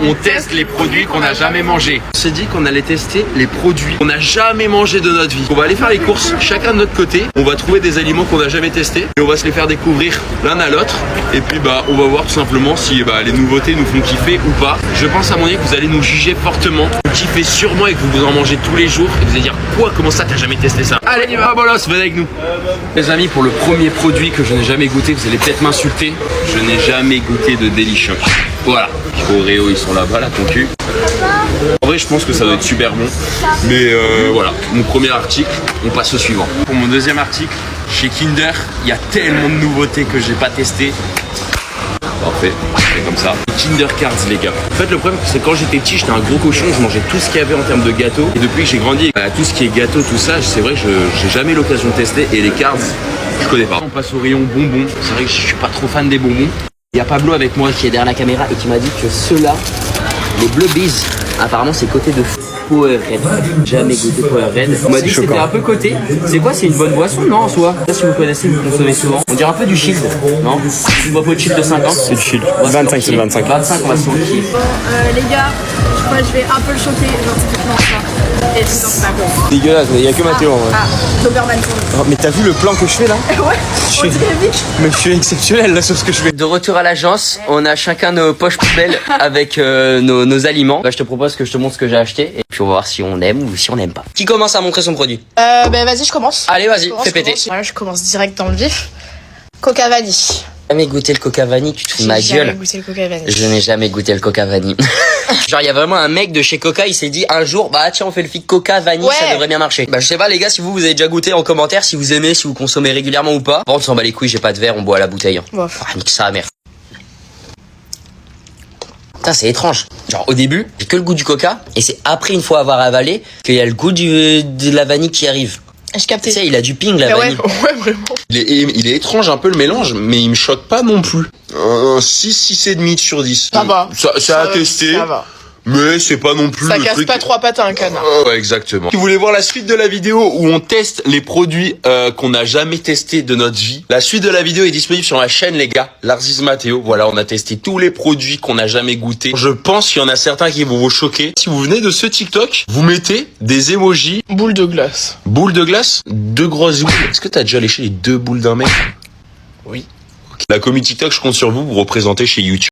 on teste les produits qu'on n'a jamais mangés. On s'est dit qu'on allait tester les produits qu'on n'a jamais mangés de notre vie. On va aller faire les courses chacun de notre côté. On va trouver des aliments qu'on n'a jamais testés et on va se les faire découvrir l'un à l'autre. Et puis on va voir tout simplement si les nouveautés nous font kiffer ou pas. Je pense à mon avis que vous allez nous juger fortement. Vous kiffez sûrement et que vous en mangez tous les jours et vous allez dire quoi, comment ça t'as jamais testé ça? Allez, bolos, venez avec nous. Les amis, pour le premier produit que je n'ai jamais goûté, vous allez peut-être m'insulter. Je n'ai jamais goûté de Deli-Choc. Voilà. Oreo, ils sont là-bas, là, ton cul. En vrai, je pense que ça doit être super bon. Mais voilà, mon premier article, on passe au suivant. Pour mon deuxième article, chez Kinder, il y a tellement de nouveautés que j'ai pas testé. Parfait, c'est comme ça. Kinder Cards, les gars. En fait, le problème, c'est que quand j'étais petit, j'étais un gros cochon, je mangeais tout ce qu'il y avait en termes de gâteaux. Et depuis que j'ai grandi, tout ce qui est gâteau, tout ça, c'est vrai que j'ai jamais eu l'occasion de tester. Et les cards, je connais pas. On passe au rayon bonbons. C'est vrai que je suis pas trop fan des bonbons. Il y a Pablo avec moi qui est derrière la caméra et qui m'a dit que ceux-là, les Blubbies, apparemment c'est côté de Powerade. Jamais goûté Powerade. On m'a dit que c'était un peu côté. C'est quoi, c'est une bonne boisson, non, en soi? Je sais pas si vous connaissez, vous consommez souvent. On dirait un peu du Shield, non? Tu bois pas de Shield de 50? C'est du Shield. 25, c'est le 25. 25, on va se le kiff. Les gars, je crois que je vais un peu le choquer, genre typiquement ça. Et tout dans ça. Dégueulasse, mais il y a que Mathéo en vrai. Doberman. Oh, mais t'as vu le plan que je fais là? Ouais, on dirait Vic. Mais je suis exceptionnel là sur ce que je fais. De retour à l'agence, on a chacun nos poches poubelles avec nos aliments. Bah, je te propose que je te montre ce que j'ai acheté et puis on va voir si on aime ou si on n'aime pas. Qui commence à montrer son produit? Vas-y, je commence. Allez, vas-y, fais péter. Ouais, je commence direct dans le vif. Coca vanille. Jamais goûté le coca vanille, tu te fous de ma gueule. J'ai jamais goûté le coca vanille. Je n'ai jamais goûté le coca vanille. Genre il y a vraiment un mec de chez Coca, il s'est dit un jour tiens on fait le feat coca vanille, ouais. Ça devrait bien marcher. Je sais pas les gars si vous avez déjà goûté en commentaire, si vous aimez, si vous consommez régulièrement ou pas. Bon on s'en bat les couilles, j'ai pas de verre, on boit à la bouteille. Nique ça mère. Putain c'est étrange. Genre au début j'ai que le goût du coca et c'est après une fois avoir avalé qu'il y a le goût de la vanille qui arrive. Je captais. Tu sais, il a du ping la vanille. Ouais, vraiment. Il est étrange un peu le mélange, mais il me choque pas non plus. Un 6,5 sur 10. Ça va. Ça a testé. Ça va. Mais c'est pas non plus Ça le casse truc... pas trois pattes à un canard. Ouais, exactement. Si vous voulez voir la suite de la vidéo où on teste les produits qu'on n'a jamais testés de notre vie, la suite de la vidéo est disponible sur ma chaîne, les gars. Larziz Mathéo. Voilà, on a testé tous les produits qu'on n'a jamais goûtés. Je pense qu'il y en a certains qui vont vous choquer. Si vous venez de ce TikTok, vous mettez des emojis. Boule de glace. Boule de glace, 2 grosses boules. Est-ce que t'as déjà léché les 2 boules d'un mec? Oui. Okay. La commu TikTok, je compte sur vous représenter chez YouTube.